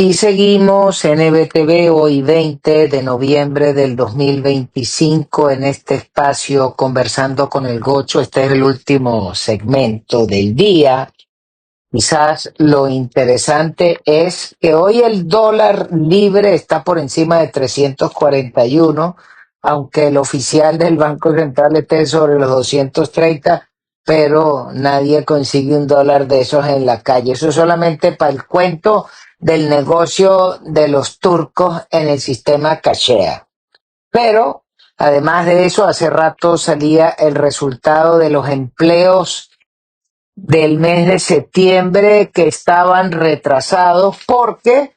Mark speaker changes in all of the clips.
Speaker 1: Y seguimos en EBTV hoy 20 de noviembre del 2025 en este espacio conversando con el Gocho. Este es el último segmento del día. Quizás lo interesante es que hoy el dólar libre está por encima de 341, aunque el oficial del Banco Central esté sobre los 230, pero nadie consigue un dólar de esos en la calle. Eso es solamente para el cuento del negocio de los turcos en el sistema cachea. Pero, además de eso, hace rato salía el resultado de los empleos del mes de septiembre que estaban retrasados porque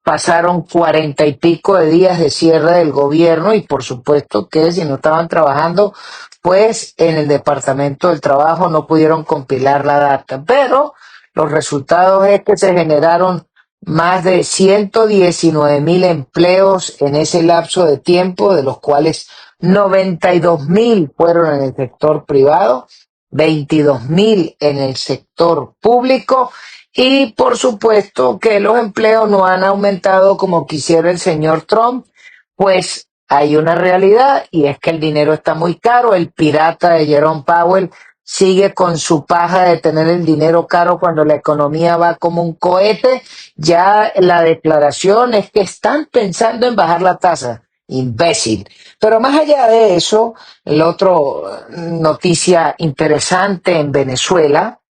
Speaker 1: pasaron 40 y pico de días de cierre del gobierno y por supuesto que si no estaban trabajando, pues en el Departamento del Trabajo no pudieron compilar la data. Pero los resultados es que se generaron más de 119,000 empleos en ese lapso de tiempo, de los cuales 92,000 fueron en el sector privado, 22,000 en el sector público y por supuesto que los empleos no han aumentado como quisiera el señor Trump, pues hay una realidad y es que el dinero está muy caro. El pirata de Jerome Powell sigue con su paja de tener el dinero caro cuando la economía va como un cohete. Ya la declaración es que están pensando en bajar la tasa. Imbécil. Pero más allá de eso, el otro noticia interesante en Venezuela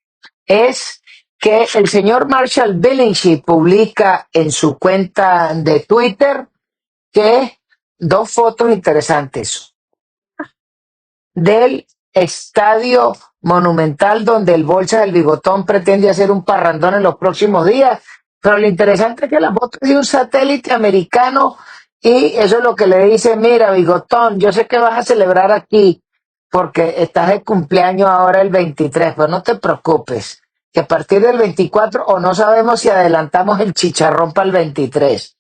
Speaker 1: es que el señor Marshall Billingsley publica en su cuenta de Twitter que dos fotos interesantes del estadio monumental donde el Bolsa del Bigotón pretende hacer un parrandón en los próximos días. Pero lo interesante es que la foto es de un satélite americano y eso es lo que le dice, mira, Bigotón, yo sé que vas a celebrar aquí porque estás de cumpleaños ahora el 23, pero no te preocupes, que a partir del 24 o no sabemos si adelantamos el chicharrón para el 23.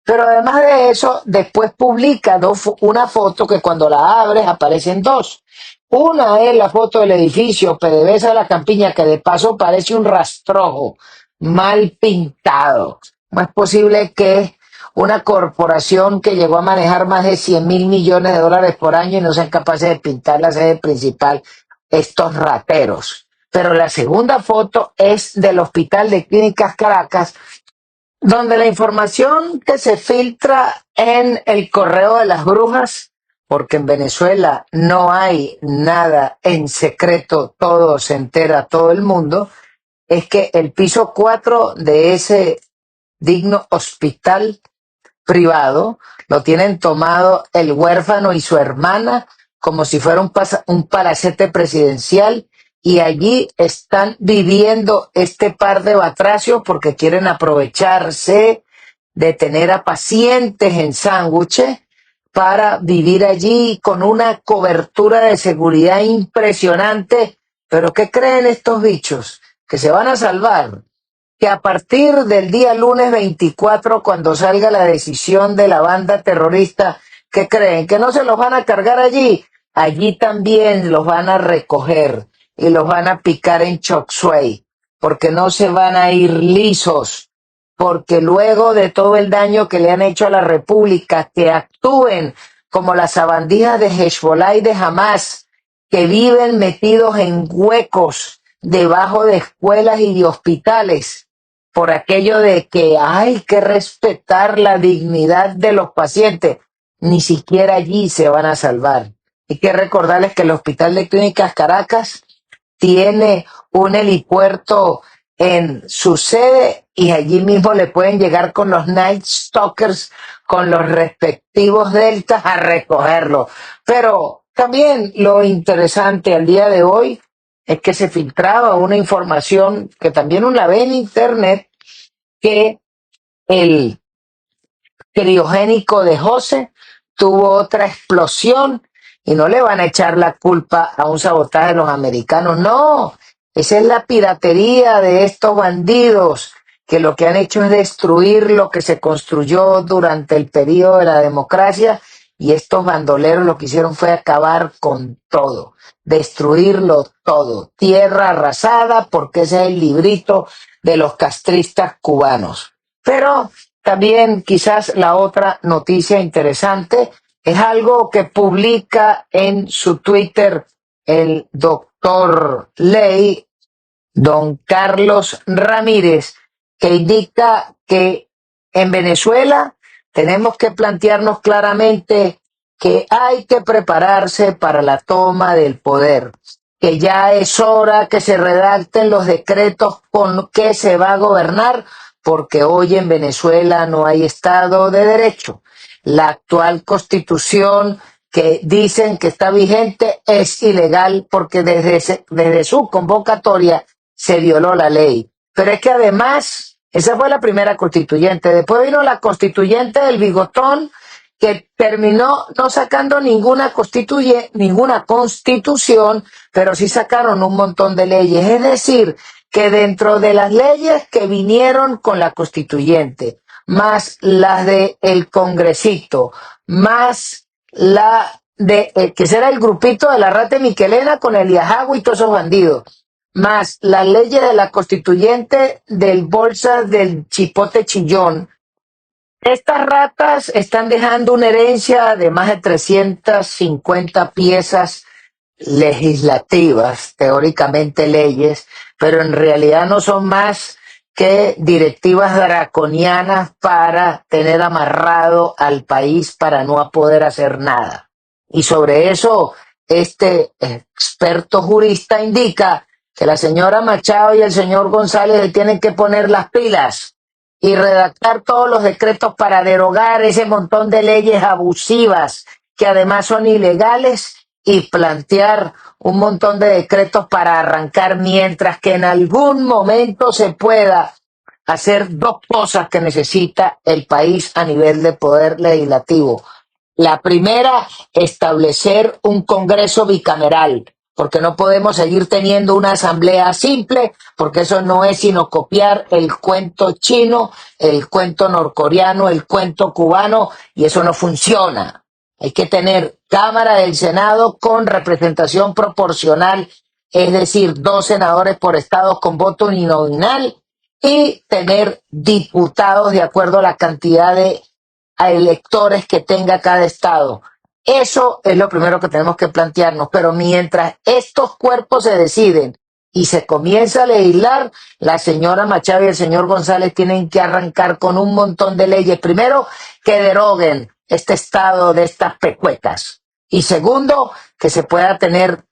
Speaker 1: Pero además de eso, después publica una foto que cuando la abres aparecen dos. Una es la foto del edificio PDVSA de la Campiña, que de paso parece un rastrojo mal pintado. ¿Cómo es posible que una corporación que llegó a manejar más de 100,000 millones de dólares por año y no sean capaces de pintar la sede principal? Estos rateros. Pero la segunda foto es del Hospital de Clínicas Caracas, donde la información que se filtra en el correo de las brujas, porque en Venezuela no hay nada en secreto, todo se entera todo el mundo, es que el piso 4 de ese digno hospital privado lo tienen tomado el huérfano y su hermana como si fuera un palacete presidencial y allí están viviendo este par de batracios porque quieren aprovecharse de tener a pacientes en sándwiches para vivir allí con una cobertura de seguridad impresionante. Pero ¿qué creen estos bichos? Que se van a salvar, que a partir del día lunes 24, cuando salga la decisión de la banda terrorista, ¿qué creen? ¿Que no se los van a cargar allí? Allí también los van a recoger y los van a picar en chop suey, porque no se van a ir lisos, porque luego de todo el daño que le han hecho a la República, que actúen como las sabandijas de Hezbollah y de Hamas, que viven metidos en huecos debajo de escuelas y de hospitales, por aquello de que hay que respetar la dignidad de los pacientes, ni siquiera allí se van a salvar. Hay que recordarles que el Hospital de Clínicas Caracas tiene un helipuerto en su sede y allí mismo le pueden llegar con los Night Stalkers, con los respectivos deltas a recogerlo. Pero también lo interesante al día de hoy es que se filtraba una información que también uno la ve en internet, que el criogénico de José tuvo otra explosión y no le van a echar la culpa a un sabotaje de los americanos, no, esa es la piratería de estos bandidos que lo que han hecho es destruir lo que se construyó durante el periodo de la democracia y estos bandoleros lo que hicieron fue acabar con todo, destruirlo todo, tierra arrasada, porque ese es el librito de los castristas cubanos. Pero también quizás la otra noticia interesante es algo que publica en su Twitter el doctor Ley, don Carlos Ramírez, que indica que en Venezuela tenemos que plantearnos claramente que hay que prepararse para la toma del poder, que ya es hora que se redacten los decretos con que se va a gobernar, porque hoy en Venezuela no hay Estado de Derecho. La actual constitución que dicen que está vigente es ilegal porque desde su convocatoria se violó la ley. Pero es que además, esa fue la primera constituyente. Después vino la constituyente del Bigotón, que terminó no sacando ninguna constitución, pero sí sacaron un montón de leyes. Es decir, que dentro de las leyes que vinieron con la constituyente, más las de el congresito, más la de que será el grupito de la Rata Miquelena con el Iajagua y todos esos bandidos, más las leyes de la constituyente del Bolsa del Chipote Chillón. Estas ratas están dejando una herencia de más de 350 piezas legislativas, teóricamente leyes, pero en realidad no son más que directivas draconianas para tener amarrado al país para no poder hacer nada. Y sobre eso, este experto jurista indica que la señora Machado y el señor González le tienen que poner las pilas y redactar todos los decretos para derogar ese montón de leyes abusivas que además son ilegales y plantear un montón de decretos para arrancar mientras que en algún momento se pueda hacer dos cosas que necesita el país a nivel de poder legislativo. La primera, establecer un Congreso bicameral, porque no podemos seguir teniendo una asamblea simple, porque eso no es sino copiar el cuento chino, el cuento norcoreano, el cuento cubano, y eso no funciona. Hay que tener Cámara del Senado con representación proporcional, es decir, 2 senadores por estado con voto uninominal, y tener diputados de acuerdo a la cantidad de a electores que tenga cada estado. Eso es lo primero que tenemos que plantearnos, pero mientras estos cuerpos se deciden y se comienza a legislar, la señora Machado y el señor González tienen que arrancar con un montón de leyes. Primero, que deroguen este estado de estas pecuecas. Y segundo, que se pueda tener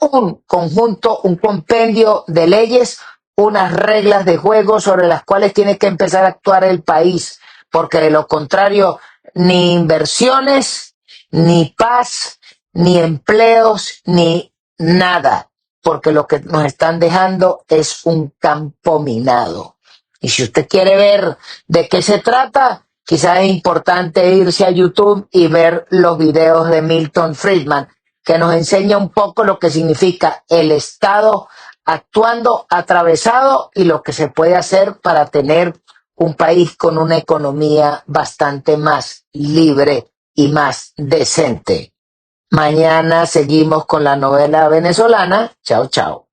Speaker 1: un conjunto, un compendio de leyes, unas reglas de juego sobre las cuales tiene que empezar a actuar el país, porque de lo contrario, ni inversiones, ni paz, ni empleos, ni nada, porque lo que nos están dejando es un campo minado. Y si usted quiere ver de qué se trata, quizás es importante irse a YouTube y ver los videos de Milton Friedman, que nos enseña un poco lo que significa el Estado actuando atravesado y lo que se puede hacer para tener un país con una economía bastante más libre y más decente. Mañana seguimos con la novela venezolana. Chao, chao.